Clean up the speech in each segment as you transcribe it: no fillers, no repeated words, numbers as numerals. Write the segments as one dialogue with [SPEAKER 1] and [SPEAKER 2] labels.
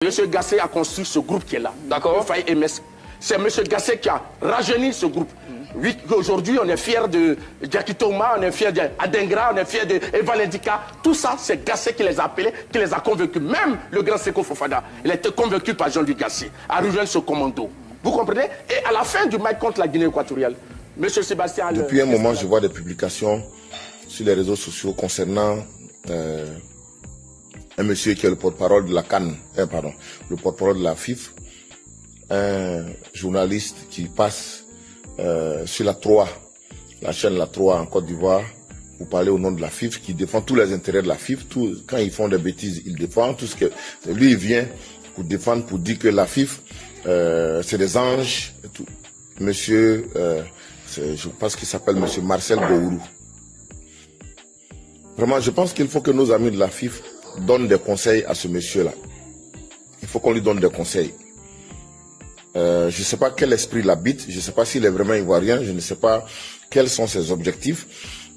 [SPEAKER 1] M. Gassé a construit ce groupe qui est là.
[SPEAKER 2] D'accord.
[SPEAKER 1] MS. C'est M. Gassé qui a rajeuni ce groupe. Oui, aujourd'hui, on est fiers de Jackie Thomas, on est fiers d'Adengra, on est fiers d'Evan Ndika. Tout ça, c'est Gassé qui les a appelés, qui les a convaincus. Même le grand Seko Fofana, il a été convaincu par Jean-Luc Gassé à rejoindre ce commando. Vous comprenez? Et à la fin du match contre la Guinée équatoriale, M. Sébastien...
[SPEAKER 3] Depuis un moment, je vois des publications sur les réseaux sociaux concernant un monsieur qui est le porte-parole de la CAN, le porte-parole de la FIF, un journaliste qui passe sur la 3, la chaîne La 3 en Côte d'Ivoire, pour parler au nom de la FIF, qui défend tous les intérêts de la FIF. Quand ils font des bêtises, il défend tout ce que... Lui, il vient pour défendre, pour dire que la FIF, c'est des anges. Et tout. Monsieur, je pense qu'il s'appelle Monsieur Marcel Bourou. Vraiment, je pense qu'il faut que nos amis de la FIF donnent des conseils à ce monsieur-là. Il faut qu'on lui donne des conseils. Je ne sais pas quel esprit l'habite, je ne sais pas s'il est vraiment ivoirien, je ne sais pas quels sont ses objectifs,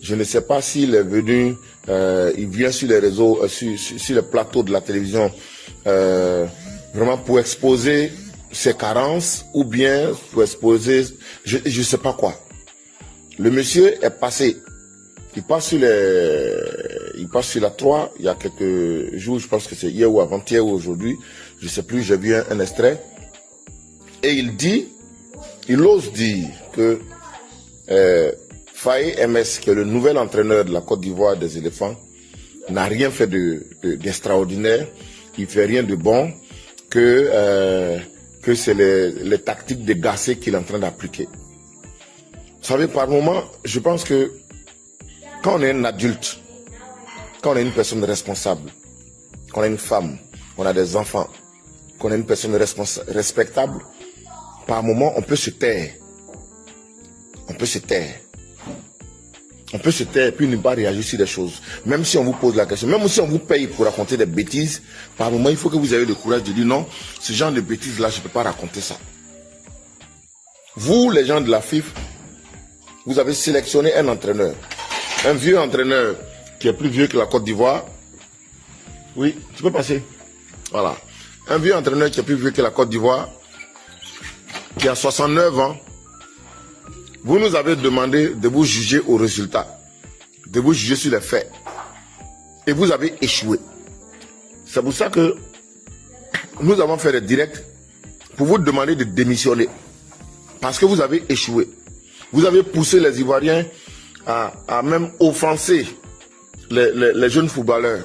[SPEAKER 3] je ne sais pas s'il est venu, il vient sur les réseaux, sur les plateaux de la télévision, vraiment pour exposer ses carences ou bien pour exposer, je ne sais pas quoi. Le monsieur est passé, il passe sur la 3, il y a quelques jours, je pense que c'est hier ou avant-hier ou aujourd'hui, je ne sais plus, j'ai vu un extrait. Et il ose dire que Faye MS, qui est le nouvel entraîneur de la Côte d'Ivoire des éléphants, n'a rien fait d'extraordinaire, il fait rien de bon, que c'est les tactiques de Gassé qu'il est en train d'appliquer. Vous savez, par moment, je pense que quand on est un adulte, quand on est une personne responsable, qu'on est une femme, qu'on a des enfants, qu'on est une personne respectable, par moment, on peut se taire. On peut se taire. On peut se taire et puis ne pas réagir sur des choses. Même si on vous pose la question, même si on vous paye pour raconter des bêtises, par moment, il faut que vous ayez le courage de dire non, ce genre de bêtises-là, je ne peux pas raconter ça. Vous, les gens de la FIF, vous avez sélectionné un entraîneur. Un vieux entraîneur qui est plus vieux que la Côte d'Ivoire. Oui, tu peux passer. Voilà. Un vieux entraîneur qui est plus vieux que la Côte d'Ivoire, qui a 69 ans, vous nous avez demandé de vous juger au résultat, de vous juger sur les faits. Et vous avez échoué. C'est pour ça que nous avons fait des directs pour vous demander de démissionner. Parce que vous avez échoué. Vous avez poussé les Ivoiriens à même offenser les jeunes footballeurs.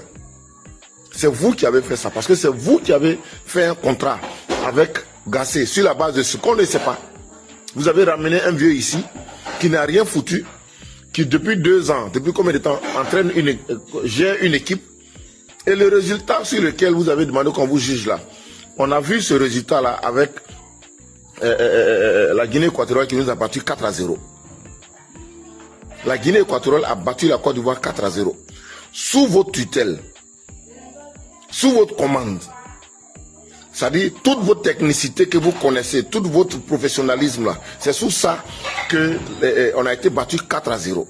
[SPEAKER 3] C'est vous qui avez fait ça, parce que c'est vous qui avez fait un contrat avec Gassé sur la base de ce qu'on ne sait pas. Vous avez ramené un vieux ici qui n'a rien foutu, qui depuis 2 ans, depuis combien de temps, gère une équipe, et le résultat sur lequel vous avez demandé qu'on vous juge là. On a vu ce résultat-là avec la Guinée équatoriale qui nous a battu 4-0. La Guinée équatoriale a battu la Côte d'Ivoire 4-0. Sous votre tutelle, sous votre commande. C'est-à-dire, toute votre technicité que vous connaissez, tout votre professionnalisme là, c'est sous ça qu'on a été battu 4-0.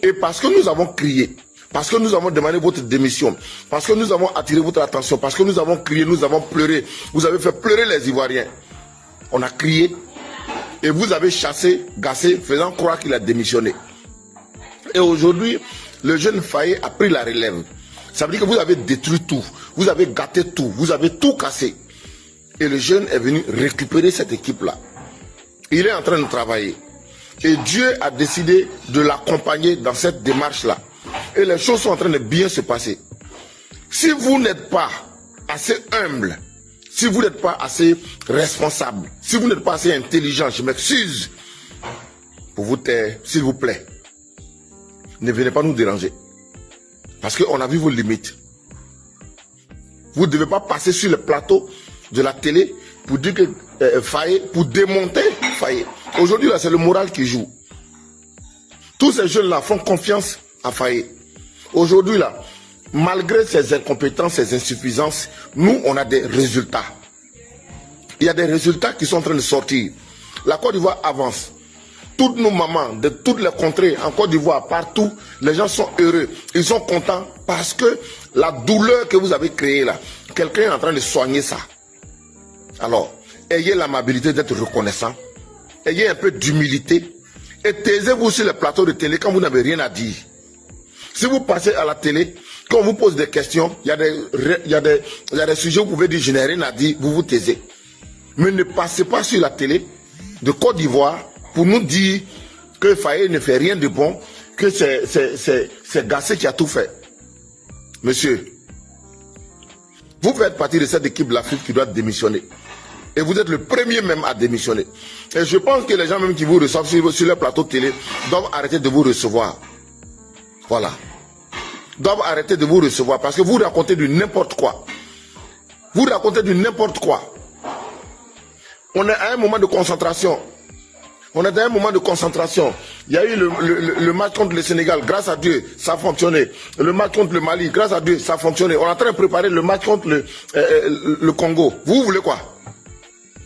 [SPEAKER 3] Et parce que nous avons crié, parce que nous avons demandé votre démission, parce que nous avons attiré votre attention, parce que nous avons crié, nous avons pleuré, vous avez fait pleurer les Ivoiriens. On a crié et vous avez chassé Gassé, faisant croire qu'il a démissionné. Et aujourd'hui, le jeune Faye a pris la relève. Ça veut dire que vous avez détruit tout, vous avez gâté tout, vous avez tout cassé. Et le jeune est venu récupérer cette équipe-là. Il est en train de travailler. Et Dieu a décidé de l'accompagner dans cette démarche-là. Et les choses sont en train de bien se passer. Si vous n'êtes pas assez humble, si vous n'êtes pas assez responsable, si vous n'êtes pas assez intelligent, je m'excuse pour vous taire, s'il vous plaît. Ne venez pas nous déranger. Parce qu'on a vu vos limites. Vous ne devez pas passer sur le plateau de la télé pour dire que Faye, pour démonter Faye. Aujourd'hui, là, c'est le moral qui joue. Tous ces jeunes-là font confiance à Faye. Aujourd'hui, là, malgré ses incompétences, ses insuffisances, nous, on a des résultats. Il y a des résultats qui sont en train de sortir. La Côte d'Ivoire avance. Toutes nos mamans de toutes les contrées en Côte d'Ivoire, partout, les gens sont heureux. Ils sont contents parce que La douleur que vous avez créée là, quelqu'un est en train de soigner ça. Alors, ayez l'amabilité d'être reconnaissant. Ayez un peu d'humilité. Et taisez-vous sur le plateau de télé quand vous n'avez rien à dire. Si vous passez à la télé, quand on vous pose des questions, il y a des sujets où vous pouvez dire je n'ai rien à dire, vous vous taisez. Mais ne passez pas sur la télé de Côte d'Ivoire pour nous dire que Faye ne fait rien de bon, que c'est Gassé qui a tout fait. Monsieur, vous faites partie de cette équipe de l'Afrique qui doit démissionner. Et vous êtes le premier même à démissionner. Et je pense que les gens même qui vous reçoivent sur le plateau de télé doivent arrêter de vous recevoir. Voilà. Doivent arrêter de vous recevoir parce que vous racontez du n'importe quoi. Vous racontez du n'importe quoi. On est à un moment de concentration. On est à un moment de concentration. Il y a eu le match contre le Sénégal. Grâce à Dieu, ça a fonctionné. Le match contre le Mali. Grâce à Dieu, ça a fonctionné. On est en train de préparer le match contre le Congo. Vous voulez quoi?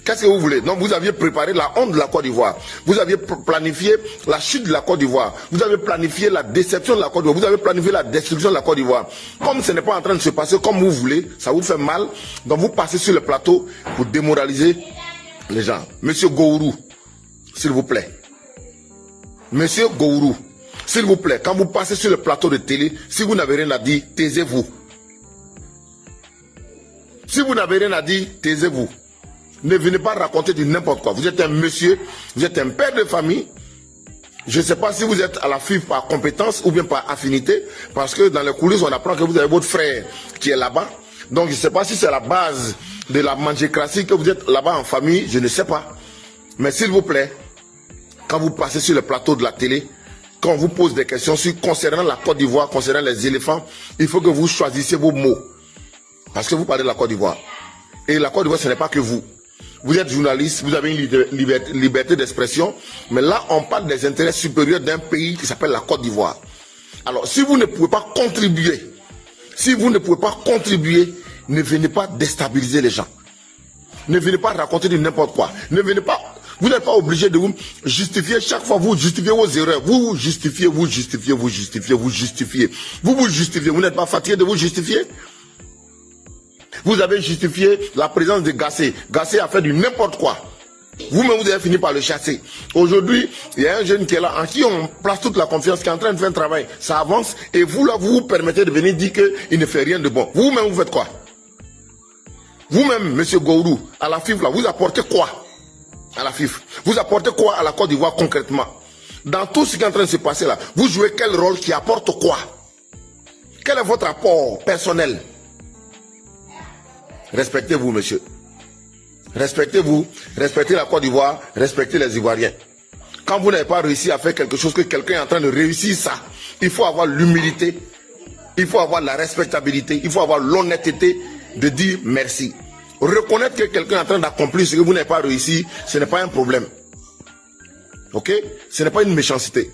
[SPEAKER 3] Qu'est-ce que vous voulez? Non, vous aviez préparé la honte de la Côte d'Ivoire. Vous aviez planifié la chute de la Côte d'Ivoire. Vous avez planifié la déception de la Côte d'Ivoire. Vous avez planifié la destruction de la Côte d'Ivoire. Comme ce n'est pas en train de se passer comme vous voulez, ça vous fait mal. Donc vous passez sur le plateau pour démoraliser les gens. Monsieur Gourou, s'il vous plaît. Monsieur Gourou, s'il vous plaît, quand vous passez sur le plateau de télé, si vous n'avez rien à dire, taisez-vous. Si vous n'avez rien à dire, taisez-vous. Ne venez pas raconter du n'importe quoi. Vous êtes un monsieur, vous êtes un père de famille. Je ne sais pas si vous êtes à la FIF par compétence ou bien par affinité, parce que dans les coulisses, on apprend que vous avez votre frère qui est là-bas. Donc je ne sais pas si c'est la base de la mangiocratie que vous êtes là-bas en famille, je ne sais pas. Mais s'il vous plaît, quand vous passez sur le plateau de la télé, quand on vous pose des questions concernant la Côte d'Ivoire, concernant les éléphants, il faut que vous choisissiez vos mots. Parce que vous parlez de la Côte d'Ivoire. Et la Côte d'Ivoire, ce n'est pas que vous. Vous êtes journaliste, vous avez une liberté d'expression, mais là, on parle des intérêts supérieurs d'un pays qui s'appelle la Côte d'Ivoire. Alors, si vous ne pouvez pas contribuer, ne venez pas déstabiliser les gens. Ne venez pas raconter du n'importe quoi. Ne venez pas, vous n'êtes pas obligé de vous justifier chaque fois, vous justifiez vos erreurs. Vous justifiez. Vous vous justifiez. Vous n'êtes pas fatigué de vous justifier? Vous avez justifié la présence de Gassé. Gassé a fait du n'importe quoi. Vous-même, vous avez fini par le chasser. Aujourd'hui, il y a un jeune qui est là, en qui on place toute la confiance, qui est en train de faire un travail. Ça avance. Et vous, là, vous vous permettez de venir dire qu'il ne fait rien de bon. Vous-même, vous faites quoi? Vous-même, monsieur Gourou, à la FIF, là, vous apportez quoi à la FIF? Vous apportez quoi à la Côte d'Ivoire concrètement? Dans tout ce qui est en train de se passer là, vous jouez quel rôle qui apporte quoi? Quel est votre apport personnel? Respectez-vous, monsieur. Respectez-vous, respectez la Côte d'Ivoire, respectez les Ivoiriens. Quand vous n'avez pas réussi à faire quelque chose, que quelqu'un est en train de réussir ça, il faut avoir l'humilité, il faut avoir la respectabilité, il faut avoir l'honnêteté de dire merci. Reconnaître que quelqu'un est en train d'accomplir ce que vous n'avez pas réussi, ce n'est pas un problème. Ok? Ce n'est pas une méchanceté.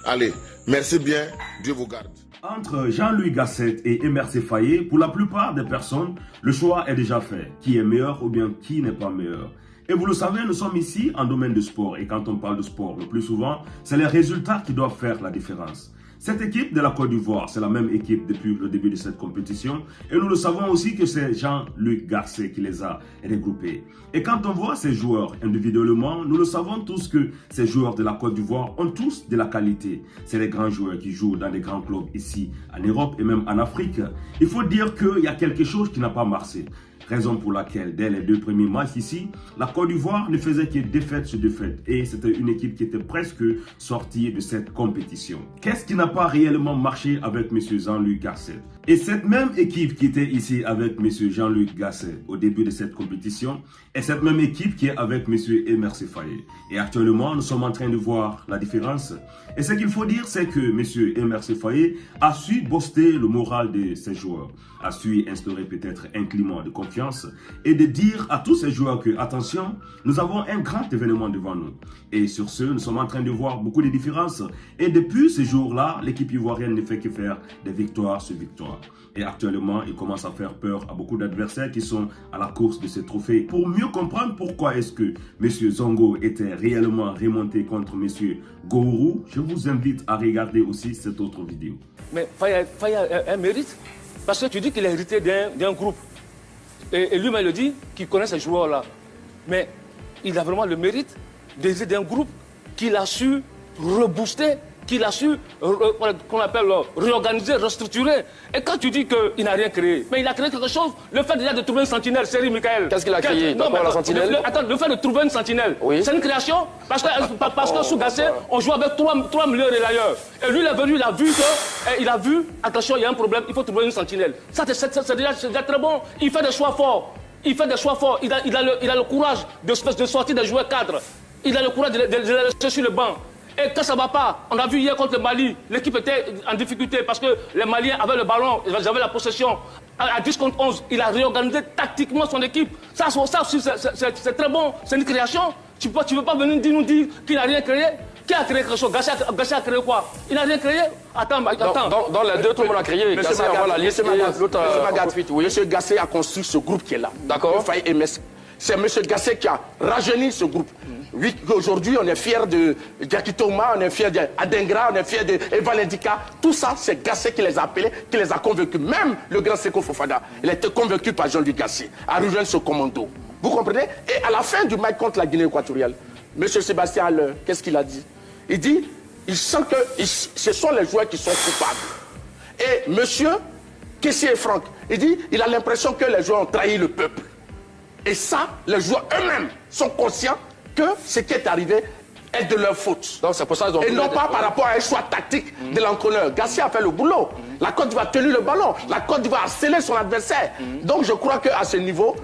[SPEAKER 3] Allez, merci bien, Dieu vous garde.
[SPEAKER 2] Entre Jean-Louis Gasset et Emerse Faé, pour la plupart des personnes, le choix est déjà fait. Qui est meilleur ou bien qui n'est pas meilleur. Et vous le savez, nous sommes ici en domaine de sport. Et quand on parle de sport, le plus souvent, c'est les résultats qui doivent faire la différence. Cette équipe de la Côte d'Ivoire, c'est la même équipe depuis le début de cette compétition. Et nous le savons aussi que c'est Jean-Louis Gasset qui les a regroupés. Et quand on voit ces joueurs individuellement, nous le savons tous que ces joueurs de la Côte d'Ivoire ont tous de la qualité. C'est les grands joueurs qui jouent dans les grands clubs ici en Europe et même en Afrique. Il faut dire qu'il y a quelque chose qui n'a pas marché. Raison pour laquelle, dès les 2 premiers matchs ici, la Côte d'Ivoire ne faisait que défaite sur défaite. Et c'était une équipe qui était presque sortie de cette compétition. Qu'est-ce qui n'a pas réellement marché avec M. Jean-Louis Gasset? Et cette même équipe qui était ici avec M. Jean-Louis Gasset au début de cette compétition, est cette même équipe qui est avec M. Emerse Faé. Et actuellement, nous sommes en train de voir la différence. Et ce qu'il faut dire, c'est que M. Emerse Faé a su booster le moral de ses joueurs, a su instaurer peut-être un climat de confiance et de dire à tous ces joueurs que, attention, nous avons un grand événement devant nous. Et sur ce, nous sommes en train de voir beaucoup de différences. Et depuis ce jour-là, l'équipe ivoirienne ne fait que faire des victoires sur victoires. Et actuellement, il commence à faire peur à beaucoup d'adversaires qui sont à la course de ces trophées. Pour mieux comprendre pourquoi est-ce que M. Zongo était réellement remonté contre M. Gourou, je vous invite à regarder aussi cette autre vidéo.
[SPEAKER 4] Mais Faye a un mérite. Parce que tu dis qu'il est hérité d'un groupe. Et lui-même le dit qu'il connaît ces joueurs-là. Mais il a vraiment le mérite d'hériter d'un groupe qu'il a su rebooster, qu'il a su, qu'on appelle, réorganiser, restructurer. Et quand tu dis qu'il n'a rien créé, mais il a créé quelque chose. Le fait déjà de trouver une sentinelle, c'est Michael.
[SPEAKER 5] Qu'est-ce qu'il a créé?
[SPEAKER 4] Non, mais
[SPEAKER 5] la sentinelle?
[SPEAKER 4] le fait de trouver une sentinelle, c'est une création. Parce que sous Gassé, on joue avec 3 millions de relayeurs. Et lui, il est venu, il a vu, attention, il y a un problème, il faut trouver une sentinelle. Ça, c'est déjà très bon. Il fait des choix forts. Il fait des choix forts. Il a le courage de sortir des joueurs cadres. Il a le courage de les laisser sur le banc. Et quand ça ne va pas, on a vu hier contre le Mali, l'équipe était en difficulté parce que les Maliens avaient le ballon, ils avaient la possession. À 10 contre 11, il a réorganisé tactiquement son équipe. Ça aussi, c'est très bon, c'est une création. Tu ne peux pas venir nous dire qu'il n'a rien créé. Qui a créé quelque chose? Gassé a créé quoi? Il n'a rien créé? Attends.
[SPEAKER 5] Dans les deux, tout le monde a créé.
[SPEAKER 1] Monsieur Gassé a construit ce groupe qui est là.
[SPEAKER 5] D'accord.
[SPEAKER 1] C'est M. Gassé qui a rajeuni ce groupe. Oui, aujourd'hui, on est fiers de Jackie Thomas, on est fiers d'Adengra, on est fiers d'Evan Ndika. Tout ça, c'est Gassé qui les a appelés, qui les a convaincus. Même le grand Seko Fofana, il a été convaincu par Jean-Luc Gassé à rejoindre ce commando. Vous comprenez? Et à la fin du match contre la Guinée équatoriale, M. Sébastien Haller, qu'est-ce qu'il a dit? Il dit, il sent que ce sont les joueurs qui sont coupables. Et M. Kessié Franck, il dit, il a l'impression que les joueurs ont trahi le peuple. Et ça, les joueurs eux-mêmes sont conscients que ce qui est arrivé est de leur faute.
[SPEAKER 5] Donc c'est pour ça
[SPEAKER 1] et non pas par rapport à un choix tactique de l'entraîneur. Gassé a fait le boulot. La Côte d'Ivoire a tenu le ballon. La Côte d'Ivoire a scellé son adversaire. Donc je crois qu'à ce niveau,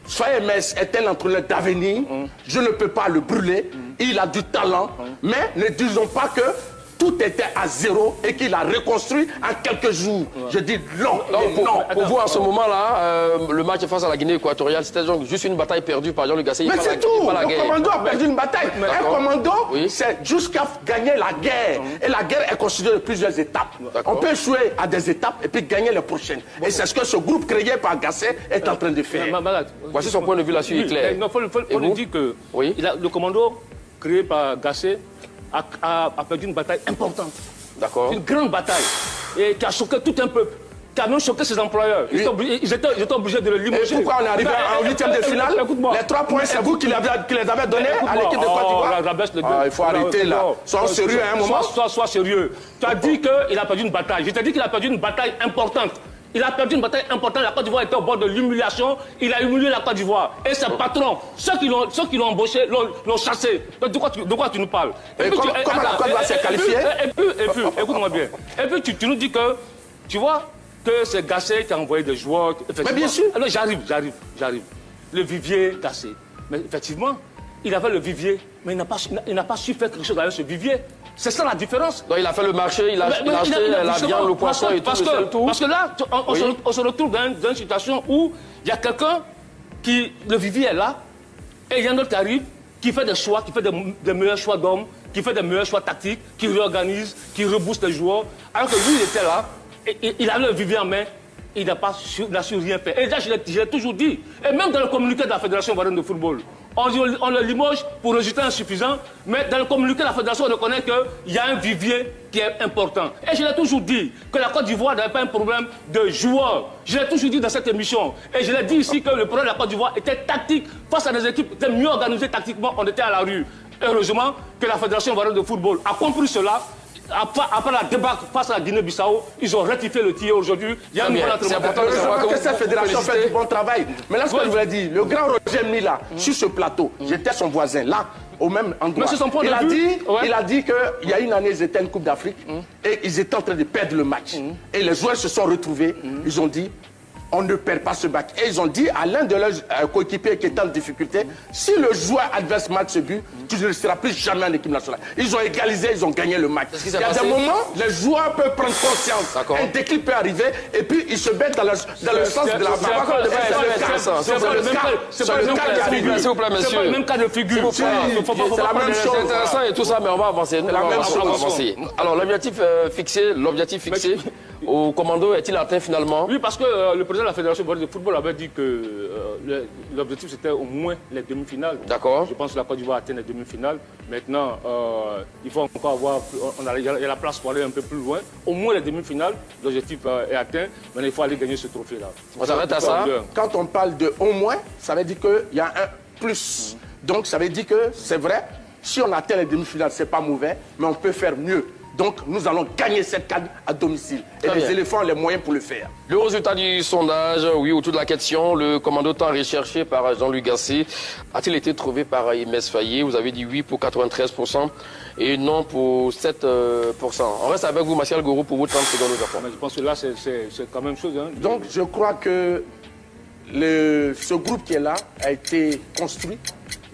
[SPEAKER 1] Faye Mess est un entraîneur d'avenir. Je ne peux pas le brûler. Il a du talent. Mais ne disons pas que tout était à zéro et qu'il a reconstruit en quelques jours. Je dis non.
[SPEAKER 5] Pour vous, en ce moment-là, le match face à la Guinée équatoriale, c'était donc juste une bataille perdue par Jean-Luc Gassé.
[SPEAKER 1] Mais c'est tout. Le commando a perdu une bataille. Un commando, c'est jusqu'à gagner la guerre. Et la guerre est constituée de plusieurs étapes. On peut échouer à des étapes et puis gagner les prochaines. Et c'est ce que ce groupe créé par Gassé est en train de faire.
[SPEAKER 5] Voici son point de vue là-dessus, clair.
[SPEAKER 4] Il faut lui dire que le commando créé par Gassé a perdu une bataille importante.
[SPEAKER 5] D'accord.
[SPEAKER 4] Une grande bataille. Et qui a choqué tout un peuple. Qui a même choqué ses employeurs. Ils étaient obligés de le limoger.
[SPEAKER 1] Et pourquoi on est arrivé en 8e de finale? Les 3 points, c'est vous qui les avez donnés à l'équipe de Côte d'Ivoire. Il faut arrêter là. Sois sérieux à un moment.
[SPEAKER 4] Sois sérieux. Tu as dit qu'il a perdu une bataille. Je t'ai dit qu'il a perdu une bataille importante. Il a perdu une bataille importante. La Côte d'Ivoire était au bord de l'humiliation. Il a humilié la Côte d'Ivoire. Et ses patrons, ceux qui l'ont embauché, l'ont chassé. De quoi tu nous parles?
[SPEAKER 1] Et puis, comment la Côte d'Ivoire s'est qualifiée?
[SPEAKER 4] Et puis, écoute-moi bien. Et puis, tu nous dis que, tu vois, que c'est Gassé qui a envoyé des joueurs.
[SPEAKER 1] Mais bien sûr.
[SPEAKER 4] Alors, j'arrive. Le vivier Gassé. Mais effectivement, il avait le vivier, mais il n'a pas su faire quelque chose avec ce vivier. C'est ça la différence.
[SPEAKER 5] Donc il a fait le marché, il a acheté la viande, le poisson et tout.
[SPEAKER 4] Parce que là, on se retrouve dans une situation où il y a quelqu'un qui, le vivier est là, et il y a un autre qui arrive, qui fait des choix, qui fait des meilleurs choix d'hommes, qui fait des meilleurs choix tactiques, qui réorganise, qui rebooste les joueurs. Alors que lui, il était là, et il avait le vivier en main, il n'a su rien faire. Et là, je l'ai toujours dit. Et même dans le communiqué de la Fédération ivoirienne de football, on le limoge pour résultat insuffisant, mais dans le communiqué de la Fédération, on reconnaît qu'il y a un vivier qui est important. Et je l'ai toujours dit que la Côte d'Ivoire n'avait pas un problème de joueurs. Je l'ai toujours dit dans cette émission. Et je l'ai dit ici que le problème de la Côte d'Ivoire était tactique. Face à des équipes qui étaient mieux organisées tactiquement, on était à la rue. Heureusement que la Fédération ivoirienne de football a compris cela. Après la débat face à la Guinée-Bissau, ils ont rectifié le tir aujourd'hui. Il y a un nouvel entraînement.
[SPEAKER 1] C'est important de savoir que cette fédération fait du bon travail. Mais là, ce que je voulais dire, le grand Roger Mila, sur ce plateau, j'étais son voisin, là, au même endroit. Il a dit qu'il y a une année, ils étaient en Coupe d'Afrique et ils étaient en train de perdre le match. Et les joueurs se sont retrouvés, ils ont dit, on ne perd pas ce match. Et ils ont dit à l'un de leurs coéquipiers qui était en difficulté, si le joueur adverse marque ce but, tu ne seras plus jamais en équipe nationale. Ils ont égalisé, ils ont gagné le match. Il y a des moments, les joueurs peuvent prendre conscience. Un déclic peut arriver et puis ils se mettent dans le sens de la
[SPEAKER 5] C'est le même cas de figure. C'est
[SPEAKER 1] la même chose.
[SPEAKER 5] C'est intéressant et tout ça, mais on va avancer. Alors l'objectif fixé, au commando est-il atteint finalement?
[SPEAKER 4] Oui, parce que le président de la Fédération de football avait dit que l'objectif c'était au moins les demi-finales.
[SPEAKER 5] D'accord.
[SPEAKER 4] Je pense que la Côte d'Ivoire atteint les demi-finales. Maintenant, il faut encore avoir, il y a la place pour aller un peu plus loin. Au moins les demi-finales, l'objectif est atteint. Maintenant, il faut aller gagner ce trophée-là.
[SPEAKER 5] On s'arrête à ça.
[SPEAKER 1] Quand on parle de au moins, ça veut dire qu'il y a un plus. Donc ça veut dire que c'est vrai, si on atteint les demi-finales, c'est pas mauvais, mais on peut faire mieux. Donc nous allons gagner cette CAN à domicile. Et les éléphants ont les moyens pour le faire.
[SPEAKER 5] Le résultat du sondage, oui, autour de la question, le commando tant recherché par Jean-Louis Gasset a-t-il été trouvé par Imès Fayé? Vous avez dit oui pour 93% et non pour 7%. On reste avec vous, Martial Gourou, pour vos 30 secondes au Japon.
[SPEAKER 4] Mais je pense que là, c'est quand même chose. Hein.
[SPEAKER 1] Donc je crois que ce groupe qui est là a été construit,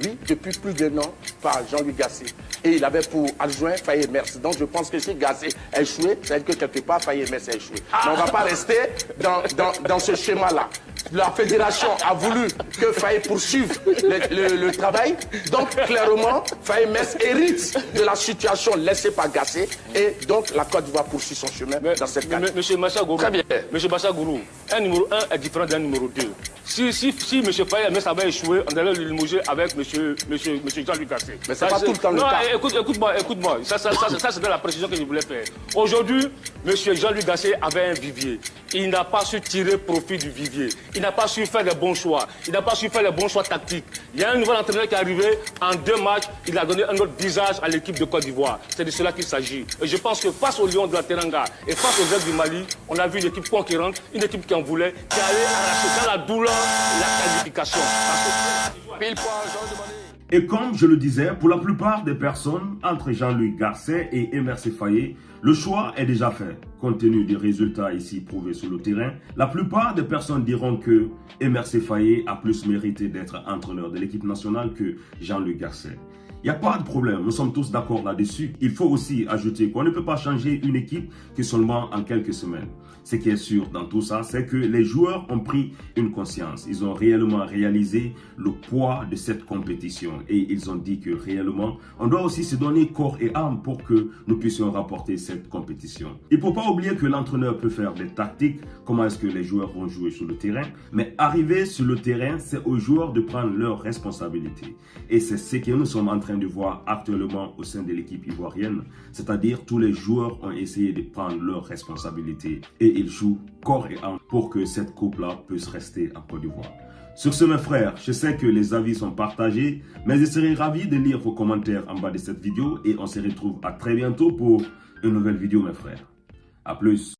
[SPEAKER 1] oui, depuis plus d'1 an par Jean-Louis Gasset. Et il avait pour adjoint Faye Mers. Donc je pense que si Gasset a échoué, ça veut dire que quelque part Faye Mers a échoué. Mais on ne va pas rester dans ce schéma-là. La fédération a voulu que Faye poursuive le travail. Donc clairement, Faye Mers hérite de la situation laissée par Gasset. Et donc la Côte d'Ivoire poursuit son chemin dans cette carte.
[SPEAKER 4] Monsieur Massa Gourou,
[SPEAKER 5] très bien.
[SPEAKER 4] Monsieur Massa Gourou, un numéro 1 est différent d'un numéro 2. Si M. Faye Mers avait échoué, on allait le limoger avec M. Jean-Louis Gasset.
[SPEAKER 1] Mais c'est pas tout le temps le cas.
[SPEAKER 4] Écoute-moi. Ça c'était la précision que je voulais faire. Aujourd'hui, M. Jean-Louis Gasset avait un vivier. Il n'a pas su tirer profit du vivier. Il n'a pas su faire les bons choix. Il n'a pas su faire les bons choix tactiques. Il y a un nouvel entraîneur qui est arrivé. En 2 matchs, il a donné un autre visage à l'équipe de Côte d'Ivoire. C'est de cela qu'il s'agit. Et je pense que face aux Lions de la Teranga et face aux Aigles du Mali, on a vu une équipe conquérante, une équipe qui en voulait, qui allait arracher dans la douleur la qualification.
[SPEAKER 5] Pile poil, Jean de Mané.
[SPEAKER 2] Et comme je le disais, pour la plupart des personnes, entre Jean-Louis Gasset et MRC Fayé, le choix est déjà fait. Compte tenu des résultats ici prouvés sur le terrain, la plupart des personnes diront que MRC Fayé a plus mérité d'être entraîneur de l'équipe nationale que Jean-Louis Gasset. Il n'y a pas de problème, nous sommes tous d'accord là-dessus. Il faut aussi ajouter qu'on ne peut pas changer une équipe que seulement en quelques semaines. Ce qui est sûr dans tout ça, c'est que les joueurs ont pris une conscience. Ils ont réellement réalisé le poids de cette compétition. Et ils ont dit que réellement, on doit aussi se donner corps et âme pour que nous puissions rapporter cette compétition. Il ne faut pas oublier que l'entraîneur peut faire des tactiques, comment est-ce que les joueurs vont jouer sur le terrain. Mais arriver sur le terrain, c'est aux joueurs de prendre leurs responsabilités. Et c'est ce que nous sommes en train de voir actuellement au sein de l'équipe ivoirienne. C'est-à-dire tous les joueurs ont essayé de prendre leurs responsabilités. Et ils jouent corps et âme pour que cette coupe-là puisse rester en Côte d'Ivoire. Sur ce, mes frères, je sais que les avis sont partagés, mais je serai ravi de lire vos commentaires en bas de cette vidéo et on se retrouve à très bientôt pour une nouvelle vidéo, mes frères. À plus.